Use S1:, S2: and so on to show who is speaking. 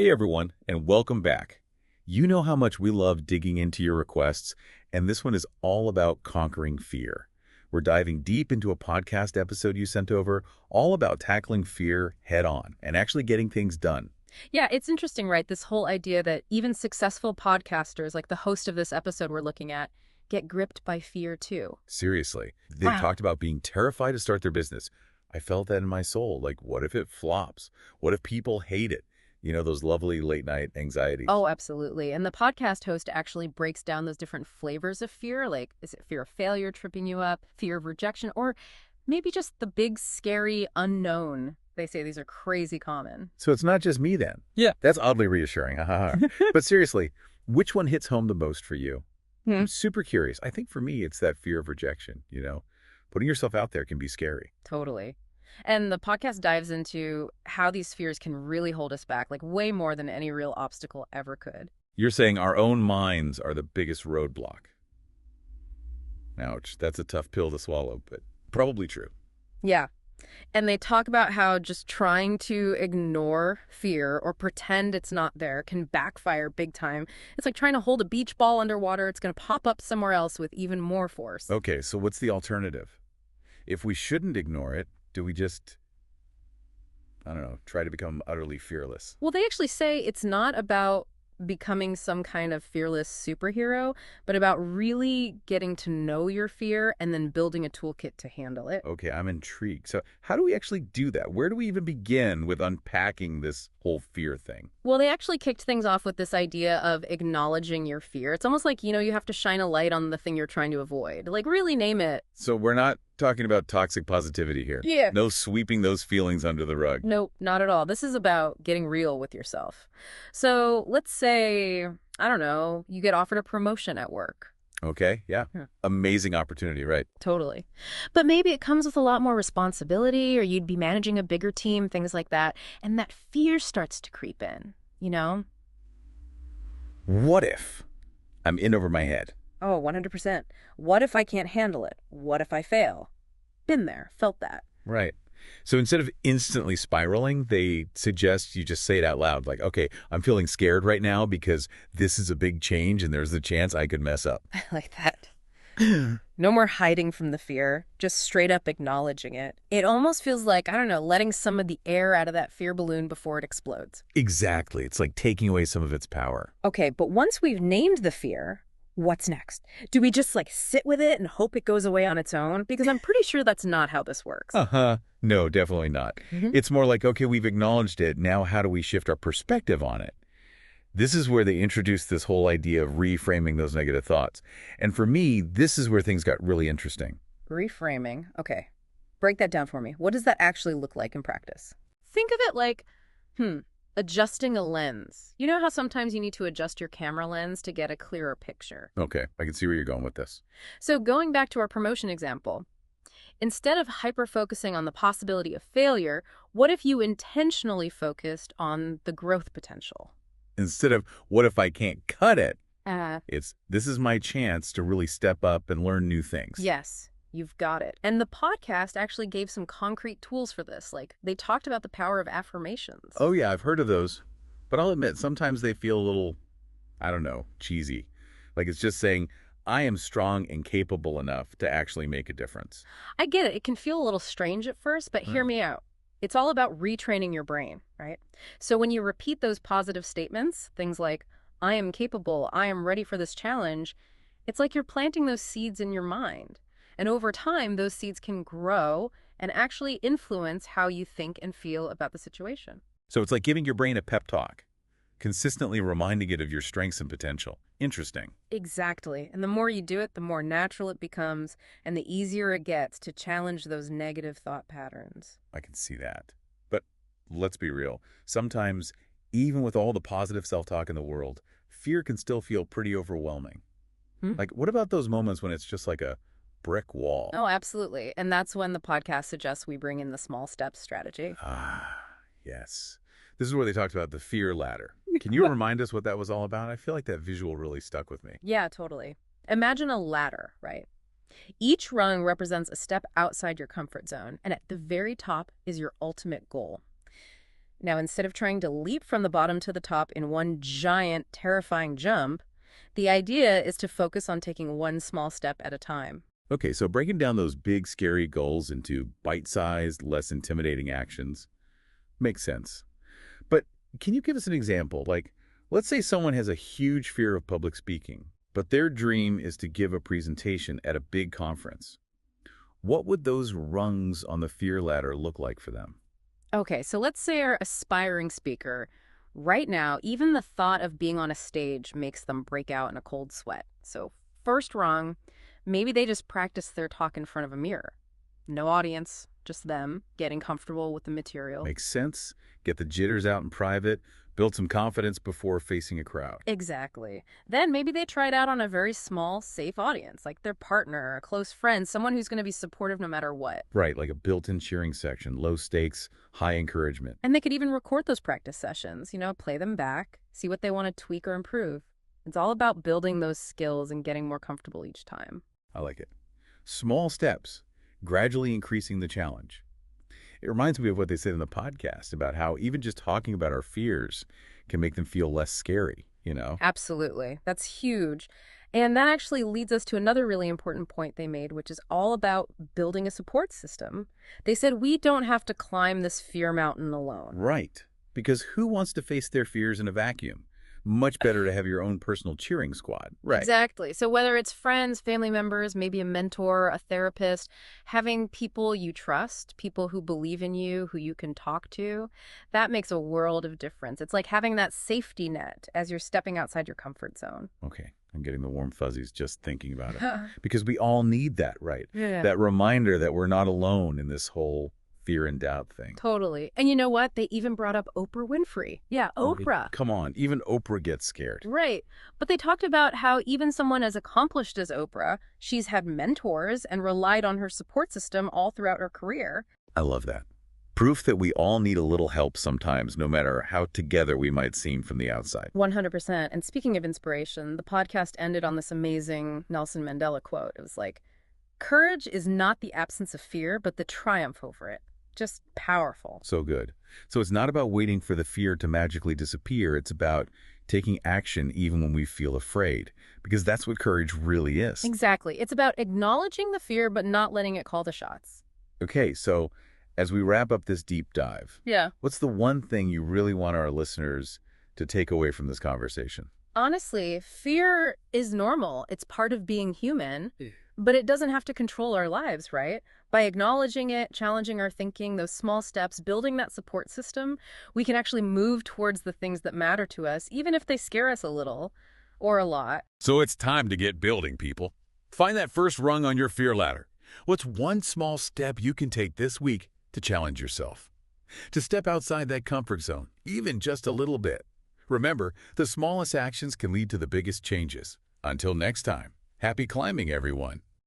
S1: Hey everyone, and welcome back. You know how much we love digging into your requests, and this one is all about conquering fear. We're diving deep into a podcast episode you sent over, all about tackling fear head on and actually getting things done.
S2: Yeah, it's interesting, right? This whole idea that even successful podcasters, like the host of this episode we're looking at, get gripped by fear too.
S1: Seriously, they
S2: Wow.
S1: talked about being terrified to start their business. I felt that in my soul. Like, what if it flops? What if people hate it? You know, those lovely late night anxieties.
S2: Oh, absolutely. And the podcast host actually breaks down those different flavors of fear. Like, is it fear of failure tripping you up, fear of rejection, or maybe just the big, scary unknown? They say these are crazy common.
S1: So it's not just me then.
S2: Yeah.
S1: That's oddly reassuring. Ha ha ha. But seriously, which one hits home the most for you? I'm super curious. I think for me, it's that fear of rejection, you know? Putting yourself out there can be scary.
S2: Totally. And the podcast dives into how these fears can really hold us back, like way more than any real obstacle ever could.
S1: You're saying our own minds are the biggest roadblock. Ouch, that's a tough pill to swallow, but probably true.
S2: Yeah. And they talk about how just trying to ignore fear or pretend it's not there can backfire big time. It's like trying to hold a beach ball underwater. It's going to pop up somewhere else with even more force.
S1: Okay, so what's the alternative? If we shouldn't ignore it, do we just, I don't know, try to become utterly fearless?
S2: Well, they actually say it's not about becoming some kind of fearless superhero, but about really getting to know your fear and then building a toolkit to handle it.
S1: Okay, I'm intrigued. So how do we actually do that? Where do we even begin with unpacking this whole fear thing?
S2: Well, they actually kicked things off with this idea of acknowledging your fear. It's almost like, you have to shine a light on the thing you're trying to avoid. Like, really name it.
S1: So we're not talking about toxic positivity here.
S2: Yeah.
S1: No sweeping those feelings under the rug.
S2: Nope, not at all. This is about getting real with yourself. So let's say, I don't know, you get offered a promotion at work.
S1: Okay, yeah.
S2: Yeah.
S1: Amazing opportunity, right?
S2: Totally. But maybe it comes with a lot more responsibility, or you'd be managing a bigger team, things like that. And that fear starts to creep in, you know?
S1: What if I'm in over my head?
S2: Oh, 100%. What if I can't handle it? What if I fail? Been there, felt that.
S1: Right. So instead of instantly spiraling, they suggest you just say it out loud. Like, okay, I'm feeling scared right now because this is a big change and there's the chance I could mess up.
S2: I like that. No more hiding from the fear, just straight up acknowledging it. It almost feels like, I don't know, letting some of the air out of that fear balloon before it explodes.
S1: Exactly. It's like taking away some of its power.
S2: Okay, but once we've named the fear, what's next? Do we just sit with it and hope it goes away on its own? Because I'm pretty sure that's not how this works.
S1: Uh-huh. No, definitely not.
S2: Mhm.
S1: It's more like, okay, we've acknowledged it. Now how do we shift our perspective on it? This is where they introduce this whole idea of reframing those negative thoughts. And for me, this is where things got really interesting.
S2: Reframing. Okay. Break that down for me. What does that actually look like in practice? Think of it like, adjusting a lens. You know how sometimes you need to adjust your camera lens to get a clearer picture?
S1: Okay, I can see where you're going with this.
S2: So going back to our promotion example, instead of hyper-focusing on the possibility of failure, what if you intentionally focused on the growth potential?
S1: Instead of, what if I can't cut it?
S2: Uh,
S1: It's, this is my chance to really step up and learn new things.
S2: yes, you've got it. And the podcast actually gave some concrete tools for this. Like, they talked about the power of affirmations.
S1: Oh, yeah, I've heard of those. But I'll admit, sometimes they feel a little, I don't know, cheesy. Like it's just saying, I am strong and capable enough to actually make a difference.
S2: I get it. It can feel a little strange at first, but hear me out. It's all about retraining your brain, right? So when you repeat those positive statements, things like, I am capable, I am ready for this challenge, it's like you're planting those seeds in your mind. And over time, those seeds can grow and actually influence how you think and feel about the situation.
S1: So it's like giving your brain a pep talk, consistently reminding it of your strengths and potential. Interesting.
S2: Exactly. And the more you do it, the more natural it becomes, and the easier it gets to challenge those negative thought patterns.
S1: I can see that. But let's be real. Sometimes, even with all the positive self-talk in the world, fear can still feel pretty overwhelming. Like, what about those moments when it's just like a brick wall?
S2: Oh, absolutely. And that's when the podcast suggests we bring in the small steps strategy.
S1: Ah, yes. This is where they talked about the fear ladder. Can you remind us what that was all about? I feel like that visual really stuck with me.
S2: Yeah, totally. Imagine a ladder, right? Each rung represents a step outside your comfort zone, and at the very top is your ultimate goal. Now, instead of trying to leap from the bottom to the top in one giant, terrifying jump, the idea is to focus on taking one small step at a time.
S1: Okay, so breaking down those big, scary goals into bite-sized, less intimidating actions makes sense. But can you give us an example? Like, let's say someone has a huge fear of public speaking, but their dream is to give a presentation at a big conference. What would those rungs on the fear ladder look like for them?
S2: Okay, so let's say our aspiring speaker. Right now, even the thought of being on a stage makes them break out in a cold sweat. So first rung, maybe they just practice their talk in front of a mirror. No audience, just them getting comfortable with the material.
S1: Makes sense. Get the jitters out in private, build some confidence before facing a crowd.
S2: Exactly. Then maybe they try it out on a very small, safe audience, like their partner, a close friend, someone who's going to be supportive no matter what.
S1: Right, like a built-in cheering section, low stakes, high encouragement.
S2: And they could even record those practice sessions, play them back, see what they want to tweak or improve. It's all about building those skills and getting more comfortable each time.
S1: I like it. Small steps, gradually increasing the challenge. It reminds me of what they said in the podcast about how even just talking about our fears can make them feel less scary,
S2: Absolutely. That's huge. And that actually leads us to another really important point they made, which is all about building a support system. They said we don't have to climb this fear mountain alone.
S1: Right. Because who wants to face their fears in a vacuum? Much better to have your own personal cheering squad. Right.
S2: Exactly. So whether it's friends, family members, maybe a mentor, a therapist, having people you trust, people who believe in you, who you can talk to, that makes a world of difference. It's like having that safety net as you're stepping outside your comfort zone.
S1: Okay. I'm getting the warm fuzzies just thinking about it. Because we all need that, right?
S2: Yeah.
S1: That reminder that we're not alone in this whole fear and doubt thing.
S2: Totally. And you know what? They even brought up Oprah Winfrey. Yeah, Oprah.
S1: Come on. Even Oprah gets scared.
S2: Right. But they talked about how even someone as accomplished as Oprah, she's had mentors and relied on her support system all throughout her career.
S1: I love that. Proof that we all need a little help sometimes, no matter how together we might seem from the outside.
S2: 100%. And speaking of inspiration, the podcast ended on this amazing Nelson Mandela quote. It was like, "Courage is not the absence of fear, but the triumph over it." Just powerful.
S1: So good. So it's not about waiting for the fear to magically disappear. It's about taking action even when we feel afraid, because that's what courage really is.
S2: Exactly. It's about acknowledging the fear, but not letting it call the shots.
S1: Okay, so as we wrap up this deep dive, what's the one thing you really want our listeners to take away from this conversation?
S2: Honestly, fear is normal. It's part of being human, but it doesn't have to control our lives, right? By acknowledging it, challenging our thinking, those small steps, building that support system, we can actually move towards the things that matter to us, even if they scare us a little or a lot.
S1: So it's time to get building, people. Find that first rung on your fear ladder. What's one small step you can take this week to challenge yourself? To step outside that comfort zone, even just a little bit. Remember, the smallest actions can lead to the biggest changes. Until next time, happy climbing, everyone.